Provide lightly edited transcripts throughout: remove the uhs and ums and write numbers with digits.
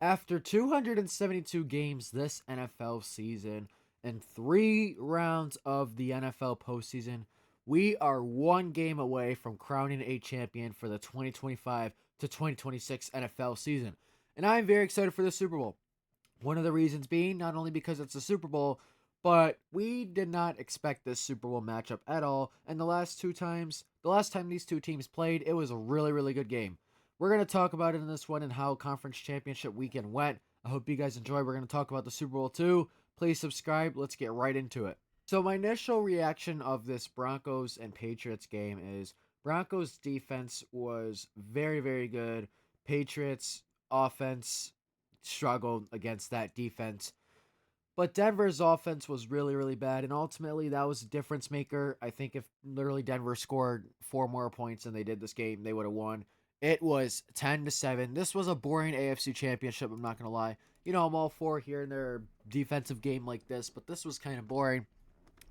After 272 games this NFL season and 3 rounds of the NFL postseason, we are one game away from crowning a champion for the 2025 to 2026 NFL season. And I'm very excited for the Super Bowl. One of the reasons being not only because it's a Super Bowl, but we did not expect this Super Bowl matchup at all. And the last time these two teams played, it was a really, really good game. We're going to talk about it in this one and how conference championship weekend went. I hope you guys enjoy. We're going to talk about the Super Bowl too. Please subscribe. Let's get right into it. So, my initial reaction of this Broncos and Patriots game is Broncos defense was very, very good. Patriots offense struggled against that defense. But Denver's offense was really, really bad, and ultimately that was a difference maker. I think if literally Denver scored 4 more points than they did this game, they would have won. It was 10-7. This was a boring AFC championship, I'm not gonna lie. I'm all for here and there defensive game like this, but this was kind of boring.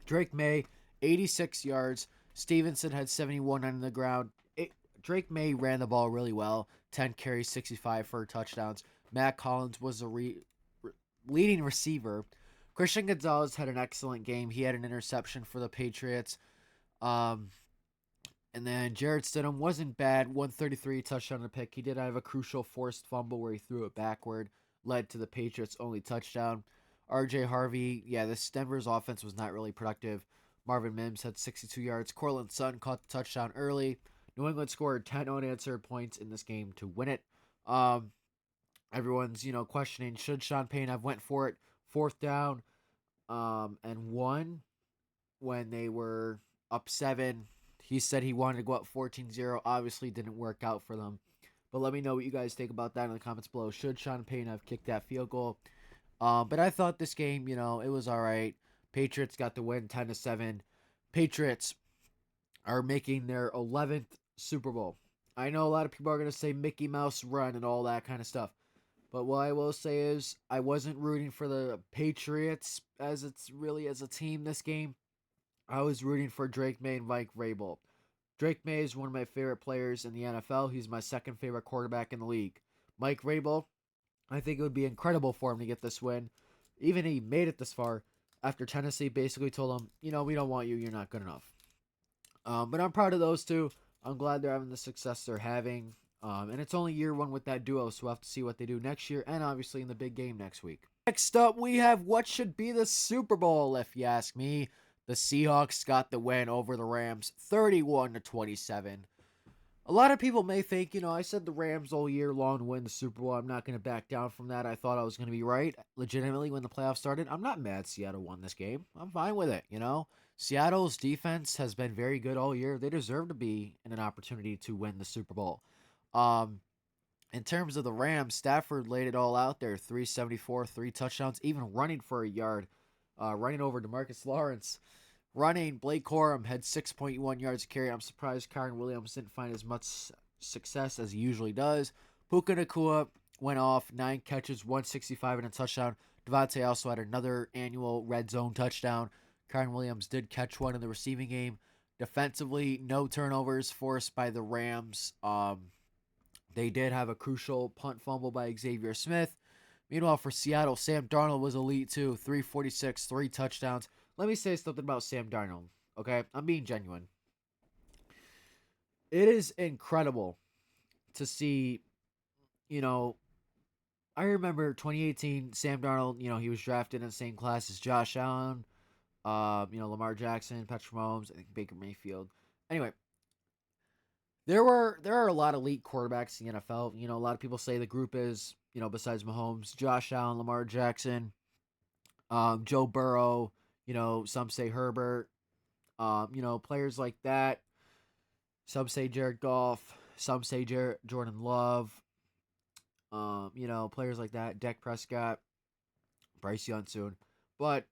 Drake May, 86 yards. Stevenson had 71 on the ground. Drake May ran the ball really well. 10 carries, 65 for touchdowns. Matt Collins was the leading receiver. Christian Gonzalez had an excellent game. He had an interception for the Patriots. Um, and then Jared Stidham wasn't bad. 133 touchdown to pick. He did have a crucial forced fumble where he threw it backward, led to the Patriots' only touchdown. RJ Harvey, yeah, this Denver's offense was not really productive. Marvin Mims had 62 yards. Cortland Sutton caught the touchdown early. New England scored 10 unanswered points in this game to win it. Um, Everyone's questioning should Sean Payne have went for it fourth down and won when they were up 7. He said he wanted to go up 14-0. Obviously didn't work out for them. But let me know what you guys think about that in the comments below. Should Sean Payne have kicked that field goal? But I thought this game, it was all right. Patriots got the win 10-7. Patriots are making their 11th Super Bowl. I know a lot of people are going to say Mickey Mouse run and all that kind of stuff. But what I will say is I wasn't rooting for the Patriots as a team this game. I was rooting for Drake May and Mike Vrabel. Drake May is one of my favorite players in the NFL. He's my second favorite quarterback in the league. Mike Vrabel, I think it would be incredible for him to get this win. Even he made it this far after Tennessee basically told him, we don't want you. You're not good enough. But I'm proud of those two. I'm glad they're having the success they're having. And it's only year one with that duo, so we'll have to see what they do next year and obviously in the big game next week. Next up, we have what should be the Super Bowl, if you ask me. The Seahawks got the win over the Rams, 31-27. A lot of people may think, I said the Rams all year long to win the Super Bowl. I'm not going to back down from that. I thought I was going to be right. Legitimately, when the playoffs started, I'm not mad Seattle won this game. I'm fine with it. Seattle's defense has been very good all year. They deserve to be in an opportunity to win the Super Bowl. Um, in terms of the Rams, Stafford laid it all out there. 374, 3 touchdowns, even running for a yard. Running over DeMarcus Lawrence. Running, Blake Corum had 6.1 yards a carry. I'm surprised Kyren Williams didn't find as much success as he usually does. Puka Nacua went off, 9 catches, 165 and a touchdown. Devontae also had another annual red zone touchdown. Kyren Williams did catch one in the receiving game. Defensively, no turnovers forced by the Rams. They did have a crucial punt fumble by Xavier Smith. Meanwhile, for Seattle, Sam Darnold was elite too. 346, 3 touchdowns. Let me say something about Sam Darnold, okay? I'm being genuine. It is incredible to see, you know, I remember 2018, Sam Darnold, he was drafted in the same class as Josh Allen, Lamar Jackson, Patrick Mahomes, I think Baker Mayfield. Anyway, there are a lot of elite quarterbacks in the NFL. A lot of people say the group is, besides Mahomes, Josh Allen, Lamar Jackson, Joe Burrow, some say Herbert, players like that. Some say Jared Goff, some say Jordan Love, players like that, Dak Prescott, Bryce Young soon. But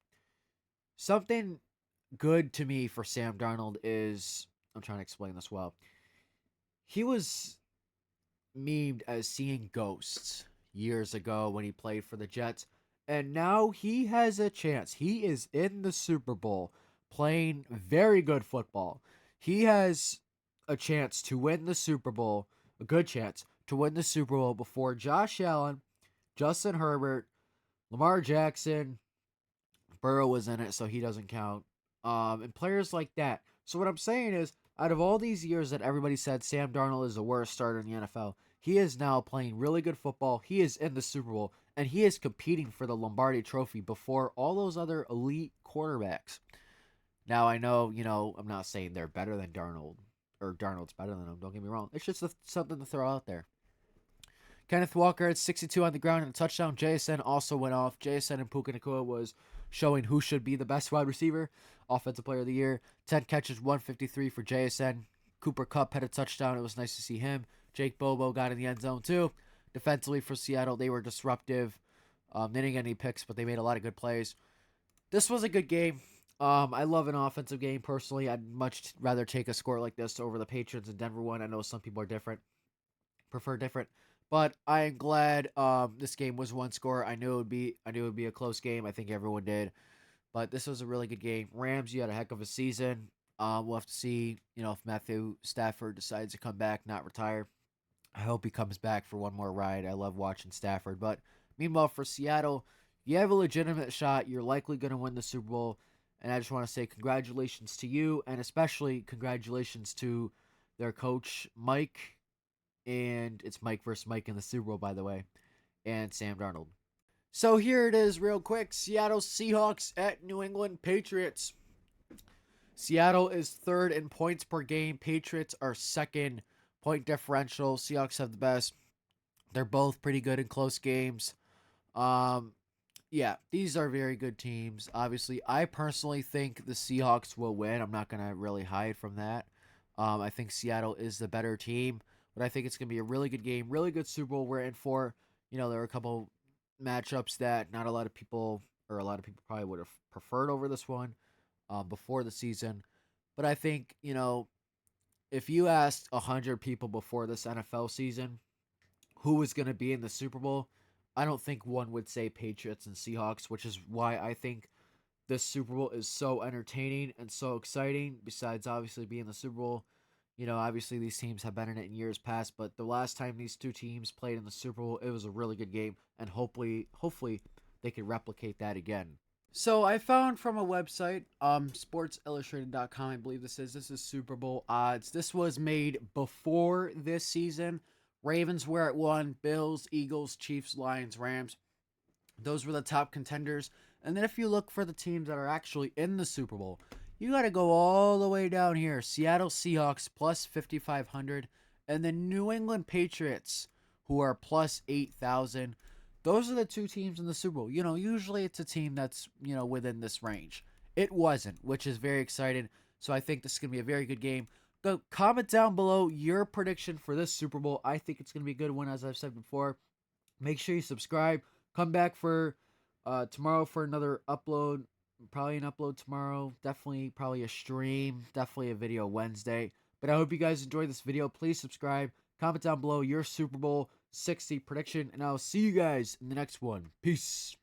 something good to me for Sam Darnold is, I'm trying to explain this well. He was memed as seeing ghosts years ago when he played for the Jets. And now he has a chance. He is in the Super Bowl playing very good football. He has a chance to win the Super Bowl, a good chance to win the Super Bowl before Josh Allen, Justin Herbert, Lamar Jackson, Burrow was in it, so he doesn't count. And players like that. So what I'm saying is, out of all these years that everybody said Sam Darnold is the worst starter in the NFL, he is now playing really good football. He is in the Super Bowl, and he is competing for the Lombardi Trophy before all those other elite quarterbacks. Now I know, I'm not saying they're better than Darnold or Darnold's better than him. Don't get me wrong. It's just something to throw out there. Kenneth Walker had 62 on the ground and a touchdown. JSN also went off. JSN and Puka Nacua was showing who should be the best wide receiver, offensive player of the year. 10 catches, 153 for JSN. Cooper Kupp had a touchdown. It was nice to see him. Jake Bobo got in the end zone too. Defensively for Seattle, they were disruptive. They didn't get any picks, but they made a lot of good plays. This was a good game. I love an offensive game personally. I'd much rather take a score like this over the Patriots and Denver one. I know some people are different, prefer different. But I am glad this game was one score. I knew it would be a close game. I think everyone did. But this was a really good game. Rams, you had a heck of a season. We'll have to see, if Matthew Stafford decides to come back, not retire. I hope he comes back for one more ride. I love watching Stafford. But meanwhile, for Seattle, you have a legitimate shot. You're likely going to win the Super Bowl. And I just want to say congratulations to you, and especially congratulations to their coach, Mike. And it's Mike versus Mike in the Super Bowl, by the way, and Sam Darnold. So here it is, real quick. Seattle Seahawks at New England Patriots. Seattle is third in points per game. Patriots are second. Point differential. Seahawks have the best. They're both pretty good in close games. Yeah, these are very good teams. Obviously, I personally think the Seahawks will win. I'm not going to really hide from that. I think Seattle is the better team, but I think it's going to be a really good game, really good Super Bowl we're in for. There are a couple matchups that not a lot of people, or a lot of people probably would have preferred over this one before the season. But I think, if you asked 100 people before this NFL season who was going to be in the Super Bowl, I don't think one would say Patriots and Seahawks, which is why I think this Super Bowl is so entertaining and so exciting, besides obviously being the Super Bowl. Obviously these teams have been in it in years past, but the last time these two teams played in the Super Bowl, it was a really good game, and hopefully they can replicate that again. So I found from a website, sportsillustrated.com, I believe this is Super Bowl odds. This was made before this season. Ravens were at 1, Bills, Eagles, Chiefs, Lions, Rams. Those were the top contenders. And then if you look for the teams that are actually in the Super Bowl, you got to go all the way down here. Seattle Seahawks plus 5,500. And the New England Patriots, who are plus 8,000. Those are the two teams in the Super Bowl. Usually it's a team that's, within this range. It wasn't, which is very exciting. So I think this is going to be a very good game. Go comment down below your prediction for this Super Bowl. I think it's going to be a good one, as I've said before. Make sure you subscribe. Come back for tomorrow for another upload. Probably an upload tomorrow. Definitely probably a stream. Definitely a video Wednesday. But I hope you guys enjoyed this video. Please subscribe. Comment down below your Super Bowl 60 prediction. And I'll see you guys in the next one. Peace.